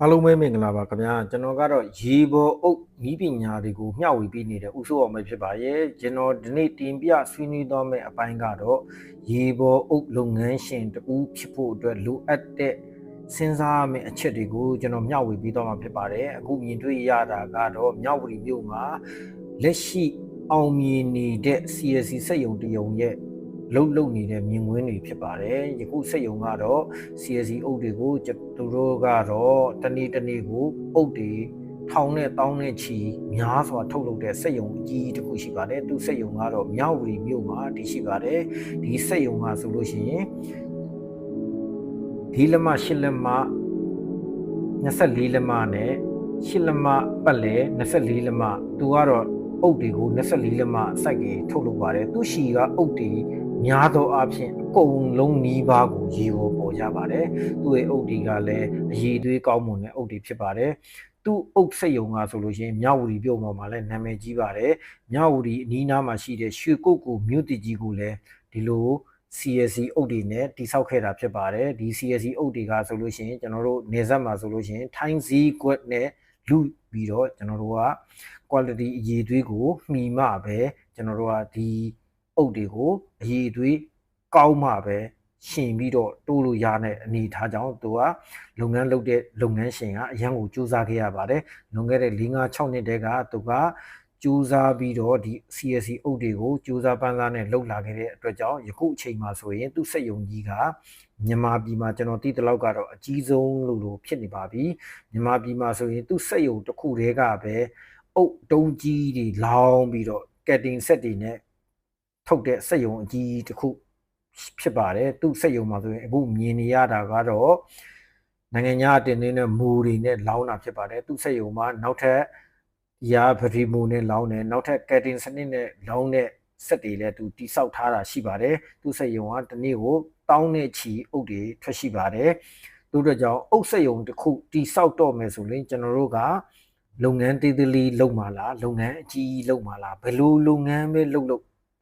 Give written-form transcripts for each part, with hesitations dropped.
အားလုံးပဲမင်္ဂလာပါခင်ဗျာကျွန်တော်ကတော့ရေပေါ်အုပ်ဤပညာတွေကိုမျှဝေပေးနေတဲ့ဦးစိုးအောင်ပဲဖြစ်ပါရဲ့ကျွန်တော်ဒီနေ့တင်ပြဆွေးနွေးသွားမယ့်အပိုင်းကတော့ရေပေါ်အုပ်လုပ်ငန်းရှင်တူဖြစ်ဖို့အတွက်လိုအပ်တဲ့စဉ်းစားရမယ့်အချက်တွေကိုကျွန်တော်မျှဝေပေးသွားမှာဖြစ်ပါတယ်အခုမြင်တွေ့ရတာကတော့မြောက်ဝတီမြို့မှာလက်ရှိအောင်မြင်နေတဲ့ CSC စက်ရုံတရုံရဲ့လုံနေတဲ့မြင်ကွင်းတွေဖြစ်ပါတယ်ယခုစက်ရုံကတော့ CSC အုပ်တွေကိုသူတို့ကတော့တနေ့ကိုအုပ်တွေထောင်နဲ့တောင်းနဲ့ချီများစွာထုတ်လုပ်တဲ့စက်ရုံအကြီးတစ်ခုရှိပါတယ်သူစက်ရုံကတော့မြောက်ဝတီမြို့မှာတည်ရှိပါတယ်ဒီစက်ရုံကဆိုလို့ရှိရင်ဒီလက်မ8လက်မ24လက်မနဲ့8လက်မပတ်လဲ24လက်မသူကတော့အုပ်တွေကို24လက်မစိုက်ကြီးထုတ်လုပ်ပါတယ်သူရှိကအုပ်တွေများသောအားဖြင့်အကုန်လုံးနီးပါးကိုရေပေါ်ကြပါတယ်သူ့ရဲ့အုပ်တွေကလည်းအရည်သွေးကောင်းမွန်တဲ့အုပ်တွေဖြစ်ပါတယ်သူ့အုပ်စက်ရုံကဆိုလို့ရှိရင်မြောက်ဝတီပြုံပေါ်မှာလည်းနာမည်ကြီးပါတယ်မြောက်ဝတီအနီးနားမှာရှိတဲ့ရွှေကုတ်ကူမြို့တည်ကြီးကိုလည်းဒီလို CSC အုပ်တွေနဲ့တိဆောက်ခဲ့တာဖြစ်ပါတယ်ဒီ CSC အုပ်တွေကဆိုလို့ရှိရင်ကျွန်တော်တို့နေဆက်မှာဆိုလို့ရှိရင်ထိုင်းစည်းကွက်နဲ့လူပြီးတော့ကျွန်တော်တို့က quality အရည်သွေးကိုမှီမှပဲကျွန်တော်တို့ကဒီအုပ်တွေကိုအရည်အသွေးကောင်းမှပဲရှင်ပြီးတော့တိုးလို့ရတဲ့အနေအထားကြောင့်သူကလုပ်ငန်းလုပ်တဲ့လုပ်ငန်းရှင်ကအရန်ကိုစူးစမ်းခဲ့ရပါတယ်လွန်ခဲ့တဲ့4-5-6နှစ်တည်းကသူကစူးစမ်းပြီးတော့ဒီ CSC အုပ်တွေကိုစူးစမ်းပန်းစားနဲ့လှုပ်လာခဲ့တဲ့အတွက်ကြောင့်ယခုအချိန်မှာဆိုရင်သူ့စက်ရုံကြီးကမြန်မာပြည်မှာကျွန်တော်သိတဲ့လောက်ကတော့အကြီးဆုံးလို့ဖြစ်နေပါပြီမြန်မာပြည်မှာဆိုရင်သူ့စက်ရုံတစ်ခုတည်းကပဲအုပ်တုံးကြီးတွေလောင်းပြီးတော့ကက်တင်ဆက်တွေနဲ့ထုတ်တဲ့စက်ရုံအကြီးတစ်ခုဖြစ်ပါတယ်သူ့စက်ရုံမှာဆိုရင်အခုမြင်နေရတာကတော့နိုင်ငံခြားတင်နေတဲ့မူတွေနဲ့လောင်းတာဖြစ်ပါတယ်သူ့စက်ရုံမှာနောက်ထပ်ရာပထီမူနဲ့လောင်းတယ်နောက်ထပ်ကက်တင်စနစ်နဲ့လောင်းတဲ့စက်တွေလည်းသူတိဆောက်ထားတာရှိပါတယ်သူ့စက်ရုံကတနေ့ကိုတောင်းနဲ့ချီအုပ်တွေထွက်ရှိပါတယ်တို့တော့ကြောင့်အုပ်စက်ရုံတစ်ခုတိဆောက်တော့မယ်ဆိုရင်ကျွန်တော်တို့ကလုပ်ငန်းသေးသေးလေးလုပ်မှာလားလုပ်ငန်းအကြီးလုပ်မှာလားဘယ်လိုလုပ်ငန်းပဲလုပ်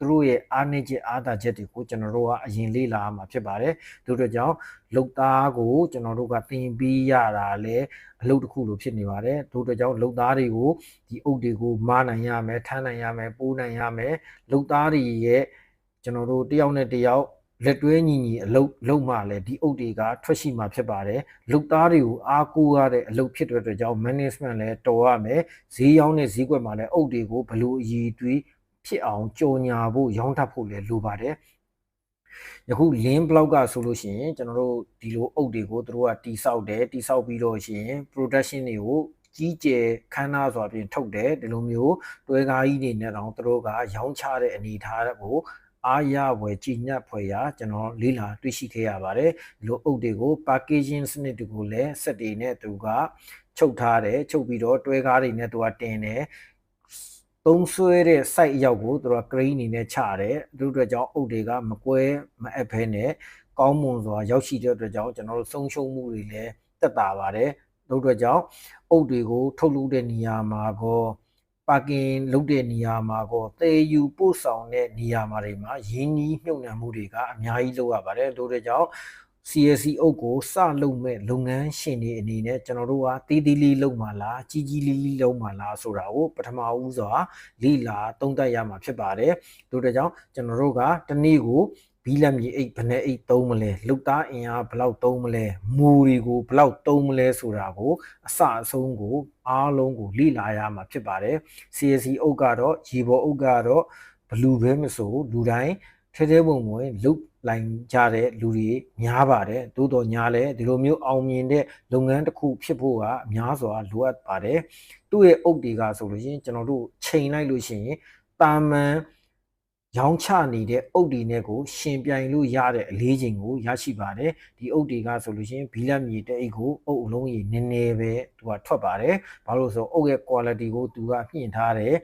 သူတို့ရဲ့အားနည်းချက်အားသာချက်တွေကိုကျွန်တော်တို့ကအရင်လေ့လာမှာဖြစ်ပါတယ်တို့အတွက်ကြောင့်လုပ်သားကိုကျွန်တော်တို့ကသင်ပေးရတာလည်းအလုပ်တစ်ခုလိုဖြစ်နေပါတယ်တို့အတွက်ကြောင့်လုပ်သားတွေကိုဒီအုပ်တွေကိုမားနိုင်ရမယ်ထမ်းနိုင်ရမယ်ပိုးနိုင်ရမယ်လုပ်သားတွေရဲ့ကျွန်တော်တို့တယောက်နဲ့တယောက်လက်တွဲညီအလုပ်မှလည်းဒီအုပ်တွေကထွက်ရှိမှာဖြစ်ပါတယ်လုပ်သားတွေကိုအားကိုးရတဲ့အလုပ်ဖြစ်တဲ့အတွက်ကြောင့် management လည်းတော်ရမယ်ဈေးရောင်းတဲ့ဈေးကွက်မှာလည်းအုပ်တွေကိုဘလို့အည်သွေးဖြစ်အောင်ကြော်ညာဖို့ရောင်းတတ်ဖို့လည်းလိုပါတယ်ယခု link blog ကဆိုလို့ရှိရင်ကျွန်တော်တို့ဒီလိုအုပ်တွေကိုတို့ကတိဆောက်တယ်တိဆောက်ပြီးတော့ရှင် production တွေကိုကြီးကျယ်ခမ်းနားစွာဖြင့်ထုတ်တယ်ဒီလိုမျိုးတွဲကားကြီးတွေနဲ့တော့တို့ကရောင်းချတဲ့အနေအထားကိုအားရဝယ်ကြည်ညက်ဖွယ်ရာကျွန်တော်လေးလာတွေ့ရှိခဲ့ရပါတယ်ဒီလိုအုပ်တွေကို packaging စနစ်တွေကိုလည်းစက်တွေနဲ့သူကချုပ်ထားတယ်ချုပ်ပြီးတော့တွဲကားတွေနဲ့သူကတင်တယ်သုံးဆွဲတဲ့ site အရောက်ကိုသူတို့က crane အနေနဲ့ချတယ်သူတို့အတွက်ကြောင့်အုပ်တွေကမကွဲမအပ်ဖဲနဲ့ကောင်းမွန်စွာရောက်ရှိတဲ့အတွက်ကြောင့်ကျွန်တော်တို့ဆုံးရှုံးမှုတွေလည်းတက်တာပါတယ်တို့အတွက်ကြောင့်အုပ်တွေကိုထုတ်လုပ်တဲ့နေရာမှာကောပါကင်လုပ်တဲ့နေရာမှာကောသယ်ယူပို့ဆောင်တဲ့နေရာမှာတွေမှာရင်းနှီးမြှုပ်နှံမှုတွေကအများကြီးလုပ်ရပါတယ်တို့အတွက်ကြောင့်CSC အုပ်ကိုစလုပ်မဲ့လုပ်ငန်းရှင်တွေအနေနဲ့ကျွန်တော်တို့ကတီးတီးလေးလုပ်မှာလားကြီးကြီးလေးလုပ်မှာလားဆိုတာကိုပထမဦးစွာလေ့လာသုံးသပ်ရမှာဖြစ်ပါတယ်တို့တဲ့ကြောင့်ကျွန်တော်တို့ကတနေ့ကိုဘီလက်မြေအိတ်ဘယ်နဲ့အိတ်သုံးမလဲလုတ်သားအင်အားဘယ်လောက်သုံးမလဲမူတွေကိုဘယ်လောက်သုံးမလဲဆိုတာကိုအစအဆုံးကိုအားလုံးကိုလေ့လာရမှာဖြစ်ပါတယ် CSC အုပ်ကတော့ရေပေါ်အုပ်ကတော့ဘလူပဲမဆိုလူတိုင်းထဲပုံဝင်လုတ်လိုက်ကြတဲ့လူတွေများပါတယ်သို့တော်ညာလဲဒီလိုမျိုးအောင်မြင်တဲ့လုပ်ငန်းတစ်ခုဖြစ်ဖို့ကအများစွာလိုအပ်ပါတယ်သူ့ရဲ့အုပ်တွေကဆိုလို့ရှိရင်ကျွန်တော်တို့ချိန်လိုက်လို့ရှိရင်တာမန်ရောင်းချနေတဲ့အုပ်တွေနဲ့ကိုရှင်ပြိုင်လို့ရတဲ့အလေးချိန်ကိုရရှိပါတယ်ဒီအုပ်တွေကဆိုလို့ရှိရင်ဘီလက်မြေတဲ့အိတ်ကိုအုပ်အလုံးကြီးနည်းနည်းပဲသူကထွက်ပါတယ်ဘာလို့ဆိုအုပ်ရဲ့ quality ကိုသူကမြင့်ထားတယ်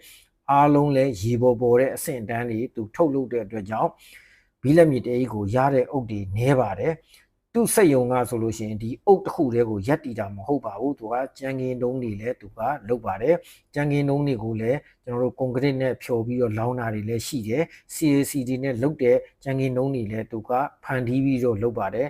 အားလုံးလည်းရေပေါ်တဲ့အဆင့်အတန်းတွေသူထုတ်လုပ်တဲ့အတွက်ကြောင့်ဘီလက်မြေတဲကြီးကိုရတဲ့အုပ်တွေနည်းပါတယ်သူ့စက်ယုံကဆိုလို့ရှိရင်ဒီအုပ်တစ်ခုတည်းကိုရက်တီတာမဟုတ်ပါဘူးသူကကြံကင်တုံးတွေလည်းသူကလုပ်ပါတယ်ကြံကင်တုံးတွေကိုလည်းကျွန်တော်တို့ကွန်ကရစ်နဲ့ဖြော်ပြီးတော့လောင်းတာတွေလည်းရှိတယ် CACD နဲ့လုပ်တဲ့ကြံကင်တုံးတွေလည်းသူကဖန်တီးပြီးတော့လုပ်ပါတယ်